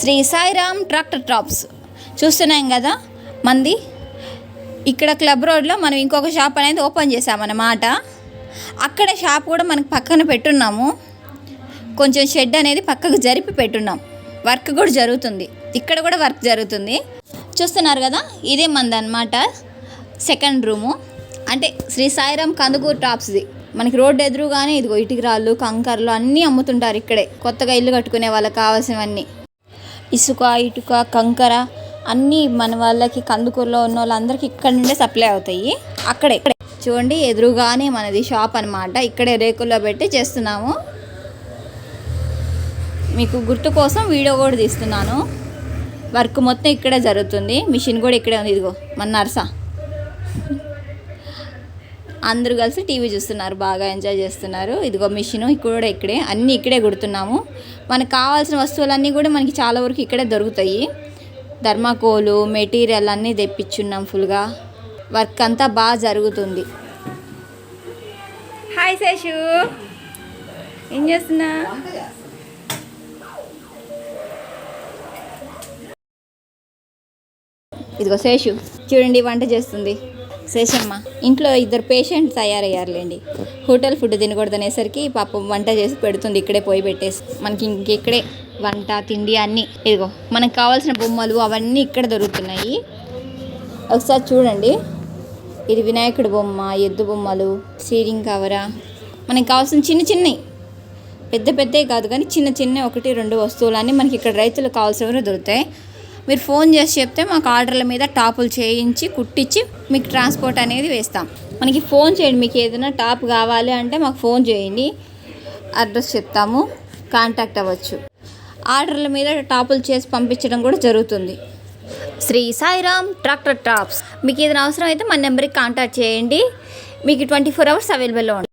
Shri Sairam tractor tops చూస్తున్నాం కదా మంది. ఇక్కడ క్లబ్ రోడ్లో మనం ఇంకొక షాప్ అనేది ఓపెన్ చేసామన్నమాట. అక్కడ షాప్ కూడా మనకి పక్కన పెట్టున్నాము. కొంచెం షెడ్ అనేది పక్కకు జరిపి పెట్టున్నాం. వర్క్ కూడా జరుగుతుంది, ఇక్కడ కూడా వర్క్ జరుగుతుంది. చూస్తున్నారు కదా, ఇదే మంది అన్నమాట సెకండ్ రూము. అంటే శ్రీ సాయిరామ్ కందుకూరు టాప్స్ది. మనకి రోడ్డు ఎదురుగానే ఇదిగో ఇటుక రాళ్ళు కంకర్లు అన్నీ అమ్ముతుంటారు ఇక్కడే. కొత్తగా ఇల్లు కట్టుకునే వాళ్ళకి కావాల్సినవన్నీ ఇసుక ఇటుక కంకర అన్నీ మన వాళ్ళకి కందుకూరులో ఉన్న వాళ్ళందరికీ ఇక్కడ నుండే సప్లై అవుతాయి. అక్కడే చూడండి ఎదురుగానే మనది షాప్ అనమాట. ఇక్కడే రేకుల్లో పెట్టి చేస్తున్నాము. మీకు గుర్తు కోసం వీడియో కూడా తీస్తున్నాను. వర్క్ మొత్తం ఇక్కడే జరుగుతుంది. మిషన్ కూడా ఇక్కడే ఉంది. ఇదిగో మన నర్సా అందరూ కలిసి టీవీ చూస్తున్నారు, బాగా ఎంజాయ్ చేస్తున్నారు. ఇదిగో మిషన్ కూడా ఇక్కడే, అన్నీ ఇక్కడే కుడుతున్నాము. మనకు కావాల్సిన వస్తువులన్నీ కూడా మనకి చాలా వరకు ఇక్కడే దొరుకుతాయి. ధర్మాకోలు మెటీరియల్ అన్నీ తెప్పించున్నాం ఫుల్గా. వర్క్ అంతా బాగా జరుగుతుంది. హాయ్ శేషు, ఏం చేస్తున్నా? ఇదిగో శేషు చూడండి వంట చేస్తుంది. శేషమ్మ ఇంట్లో ఇద్దరు పేషెంట్ తయారయ్యారులేండి. హోటల్ ఫుడ్ తినకూడదనేసరికి పాపం వంట చేసి పెడుతుంది. ఇక్కడే పోయి పెట్టేసి మనకి ఇంకెక్కడే వంట తిండి అన్నీ. ఇదిగో మనకు కావాల్సిన బొమ్మలు అవన్నీ ఇక్కడ దొరుకుతున్నాయి. ఒకసారి చూడండి, ఇది వినాయకుడి బొమ్మ, ఎద్దు బొమ్మలు, సీరింగ్ కవరా, మనకి కావాల్సిన చిన్న చిన్నవి, పెద్ద పెద్దవి కాదు కానీ చిన్న చిన్న 1-2 వస్తువులన్నీ మనకి ఇక్కడ రైతులకు కావాల్సినవి దొరుకుతాయి. మీరు ఫోన్ చేసి చెప్తే మాకు ఆర్డర్ల మీద టాపులు చేయించి కుట్టించి మీకు ట్రాన్స్పోర్ట్ అనేది వేస్తాం. మనకి ఫోన్ చేయండి, మీకు ఏదైనా టాప్ కావాలి అంటే మాకు ఫోన్ చేయండి, అడ్రస్ చెప్తాము, కాంటాక్ట్ అవ్వచ్చు. ఆర్డర్ల మీద టాపులు చేసి పంపించడం కూడా జరుగుతుంది. Shri Sairam tractor tops. మీకు ఏదైనా అవసరం అయితే మన నెంబర్కి కాంటాక్ట్ చేయండి. మీకు 24 hours అవైలబుల్లో ఉంటుంది.